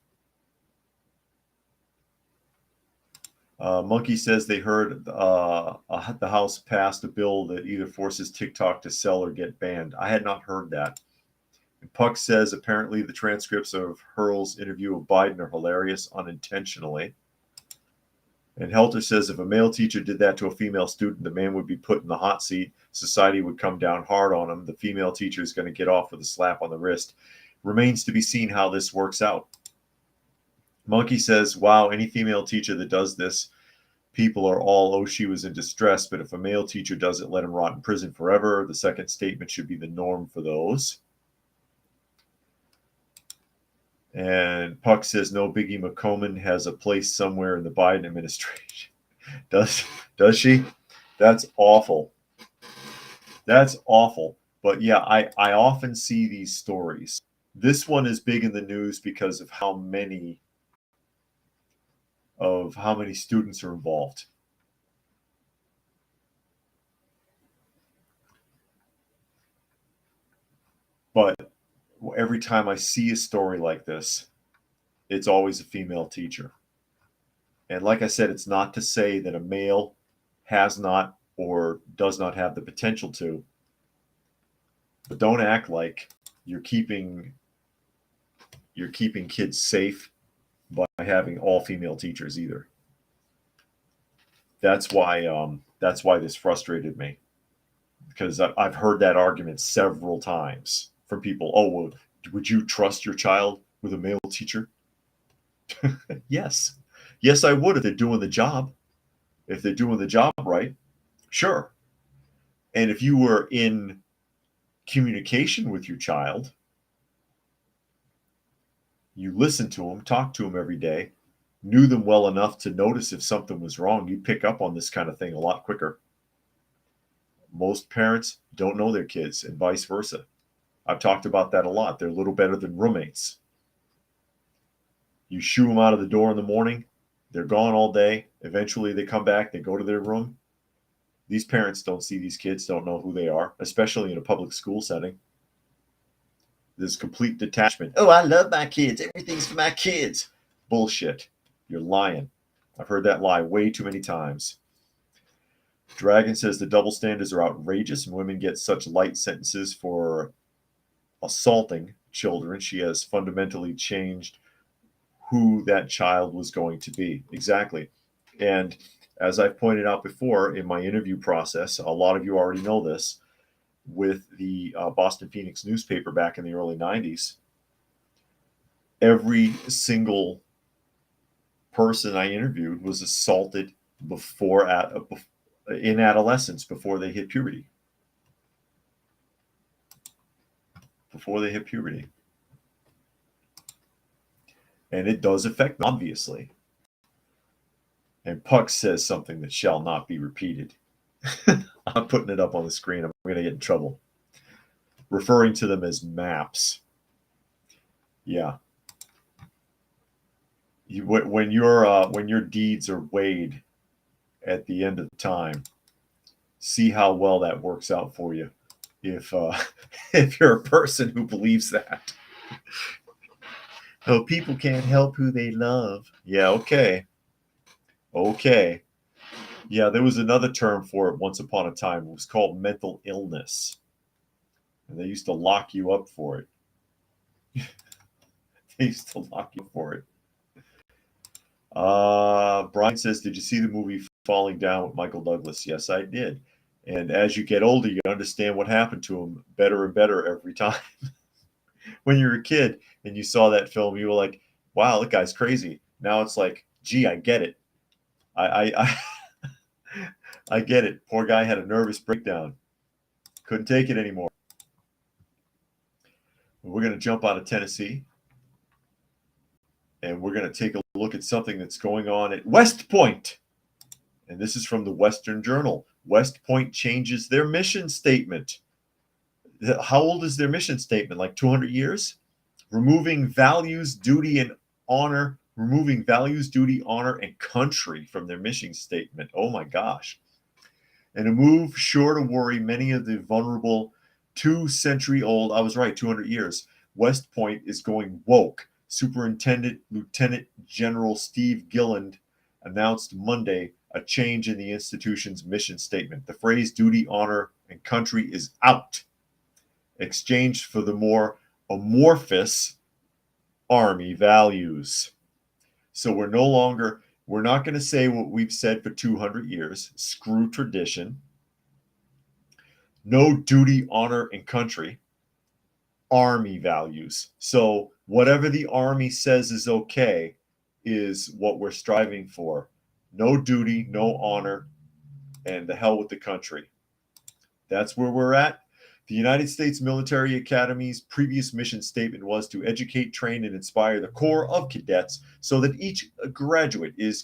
[SPEAKER 1] Monkey says they heard the House passed a bill that either forces TikTok to sell or get banned. I had not heard that. And Puck says apparently the transcripts of Hurl's interview with Biden are hilarious unintentionally. And Helter says if a male teacher did that to a female student, the man would be put in the hot seat. Society would come down hard on him. The female teacher is going to get off with a slap on the wrist. Remains to be seen how this works out. Monkey says, wow, any female teacher that does this, people are all, oh, she was in distress. But if a male teacher does it, let him rot in prison forever. The second statement should be the norm for those. And Puck says, no, Biggie McComan has a place somewhere in the Biden administration. Does she? That's awful. That's awful. But yeah, I often see these stories. This one is big in the news because of how many students are involved. But every time I see a story like this, it's always a female teacher. And like I said, it's not to say that a male has not or does not have the potential to, but don't act like you're keeping kids safe by having all female teachers either. That's why this frustrated me, because I've heard that argument several times from people. Oh, well, would you trust your child with a male teacher? Yes, I would if they're doing the job. If they're doing the job right, sure. And if you were in communication with your child, you listened to them, talked to them every day, knew them well enough to notice if something was wrong, you'd pick up on this kind of thing a lot quicker. Most parents don't know their kids and vice versa. I've talked about that a lot. They're a little better than roommates. You shoo them out of the door in the morning, they're gone all day. Eventually they come back, they go to their room. These parents don't see these kids, don't know who they are, especially in a public school setting. There's complete detachment. Oh, I love my kids. Everything's for my kids. Bullshit. You're lying. I've heard that lie way too many times. Dragon says the double standards are outrageous and women get such light sentences for assaulting children. She has fundamentally changed who that child was going to be. Exactly. And as I've pointed out before in my interview process, a lot of you already know this, with the Boston Phoenix newspaper back in the early 90s, every single person I interviewed was assaulted in adolescence, before they hit puberty. And it does affect them, obviously. And Puck says something that shall not be repeated. I'm putting it up on the screen. I'm going to get in trouble. Referring to them as maps. Yeah. When your deeds are weighed at the end of the time, see how well that works out for you. If you're a person who believes that. Oh, people can't help who they love. Yeah, okay. Yeah, there was another term for it once upon a time. It was called mental illness. And they used to lock you up for it. Brian says, did you see the movie Falling Down with Michael Douglas? Yes, I did. And as you get older, you understand what happened to him better and better every time. When you were a kid and you saw that film, you were like, wow, that guy's crazy. Now it's like, gee, I get it. I get it. Poor guy had a nervous breakdown. Couldn't take it anymore. We're going to jump out of Tennessee. And we're going to take a look at something that's going on at West Point. And this is from the Western Journal. West Point changes their mission statement. How old is their mission statement? Like 200 years? Removing values, duty, and honor removing values, duty, honor, and country from their mission statement. Oh my gosh. And a move sure to worry many of the vulnerable 2-century-old, I was right, 200 years. West Point is going woke. Superintendent Lieutenant General Steve Gilland announced Monday a change in the institution's mission statement. The phrase duty, honor, and country is out, exchanged for the more amorphous Army values. So we're not going to say what we've said for 200 years. Screw tradition. No duty, honor, and country. Army values. So whatever the Army says is okay is what we're striving for. No duty, no honor, and the hell with the country. That's where we're at. The United States Military Academy's previous mission statement was to educate, train, and inspire the Corps of Cadets so that each graduate is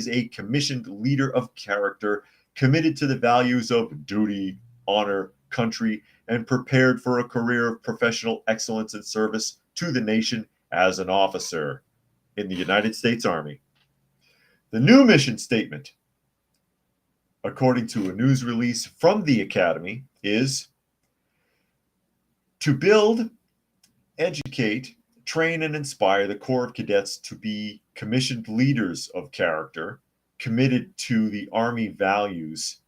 [SPEAKER 1] a commissioned leader of character, committed to the values of duty, honor, country, and prepared for a career of professional excellence and service to the nation as an officer in the United States Army. The new mission statement, according to a news release from the Academy, is to build, educate, train, and inspire the Corps of Cadets to be commissioned leaders of character, committed to the Army values,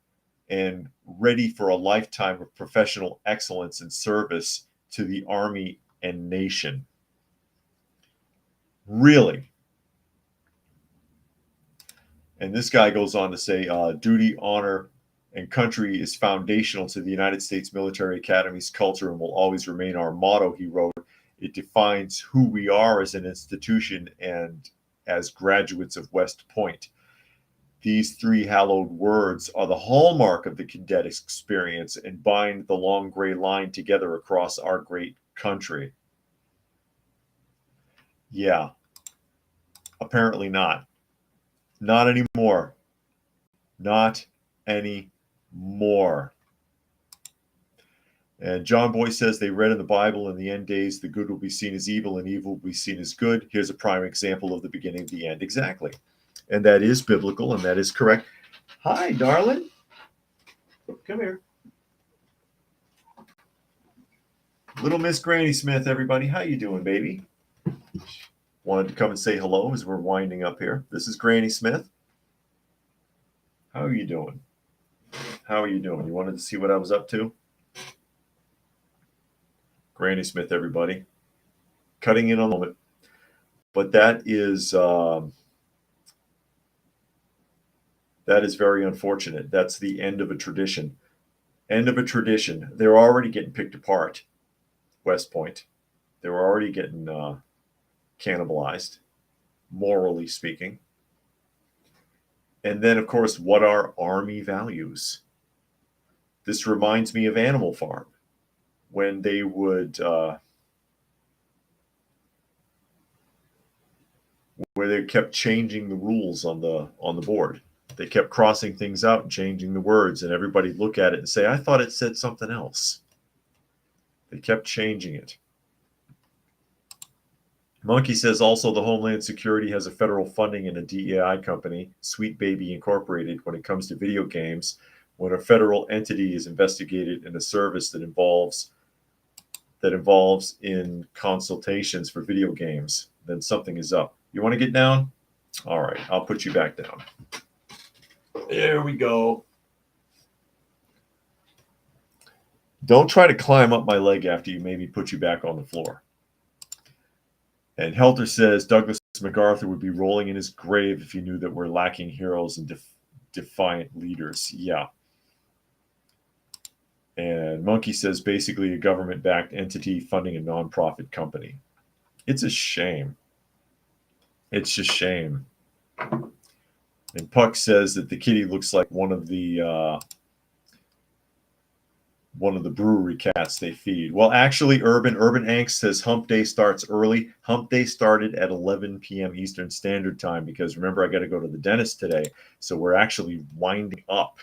[SPEAKER 1] and ready for a lifetime of professional excellence and service to the Army and nation. Really? And this guy goes on to say, duty, honor, and country is foundational to the United States Military Academy's culture and will always remain our motto, he wrote. It defines who we are as an institution and as graduates of West Point. These three hallowed words are the hallmark of the cadet experience and bind the long gray line together across our great country. Yeah, apparently not. Not anymore. Not anymore. And John Boy says they read in the Bible, in the end days, the good will be seen as evil and evil will be seen as good. Here's a prime example of the beginning of the end. Exactly. And that is biblical, and that is correct. Hi, darling. Come here. Little Miss Granny Smith, everybody. How you doing, baby? Wanted to come and say hello as we're winding up here. This is Granny Smith. How are you doing? How are you doing? You wanted to see what I was up to? Granny Smith, everybody. Cutting in a moment. But that is very unfortunate. That's the end of a tradition. End of a tradition. They're already getting picked apart, West Point. They were already getting cannibalized, morally speaking. And then, of course, what are Army values? This reminds me of Animal Farm, when they would, where they kept changing the rules on the board. They kept crossing things out and changing the words, and everybody look at it and say, I thought it said something else. They kept changing it. Monkey says also the Homeland Security has a federal funding in a DEI company, Sweet Baby Incorporated, when it comes to video games. When a federal entity is investigated in a service that involves in consultations for video games, then something is up. You want to get down? All right, I'll put you back down. There we go. Don't try to climb up my leg after you maybe put you back on the floor. And Helter says Douglas MacArthur would be rolling in his grave if he knew that we're lacking heroes and defiant leaders. Yeah. And Monkey says basically a government-backed entity funding a nonprofit company. It's a shame. It's a shame. And Puck says that the kitty looks like one of the brewery cats they feed. Well, actually, Urban Angst says Hump Day starts early. Hump Day started at 11 p.m. Eastern Standard Time because remember, I got to go to the dentist today. So we're actually winding up,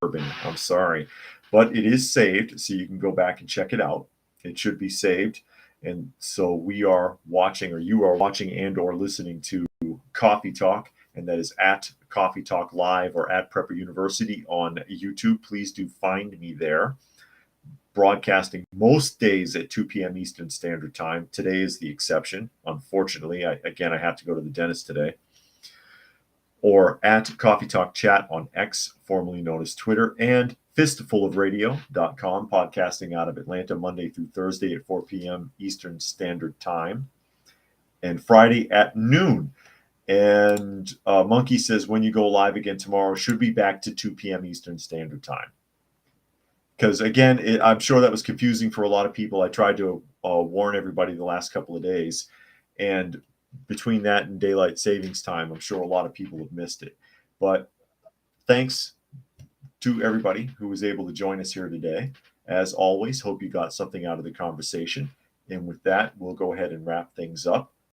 [SPEAKER 1] Urban. I'm sorry. But it is saved, so you can go back and check it out. It should be saved. And so we are watching, or you are watching and or listening to Coffee Talk, and that is at Coffee Talk Live or at Prepper University on YouTube. Please do find me there. Broadcasting most days at 2 p.m. Eastern Standard Time. Today is the exception. Unfortunately, I have to go to the dentist today. Or at Coffee Talk Chat on X, formerly known as Twitter, and fistfulofradio.com, podcasting out of Atlanta Monday through Thursday at 4 p.m. Eastern Standard Time, and Friday at noon. And Monkey says, when you go live again tomorrow, should be back to 2 p.m. Eastern Standard Time. Because, again, I'm sure that was confusing for a lot of people. I tried to warn everybody the last couple of days. And between that and daylight savings time, I'm sure a lot of people have missed it. But thanks to everybody who was able to join us here today. As always, hope you got something out of the conversation. And with that, we'll go ahead and wrap things up.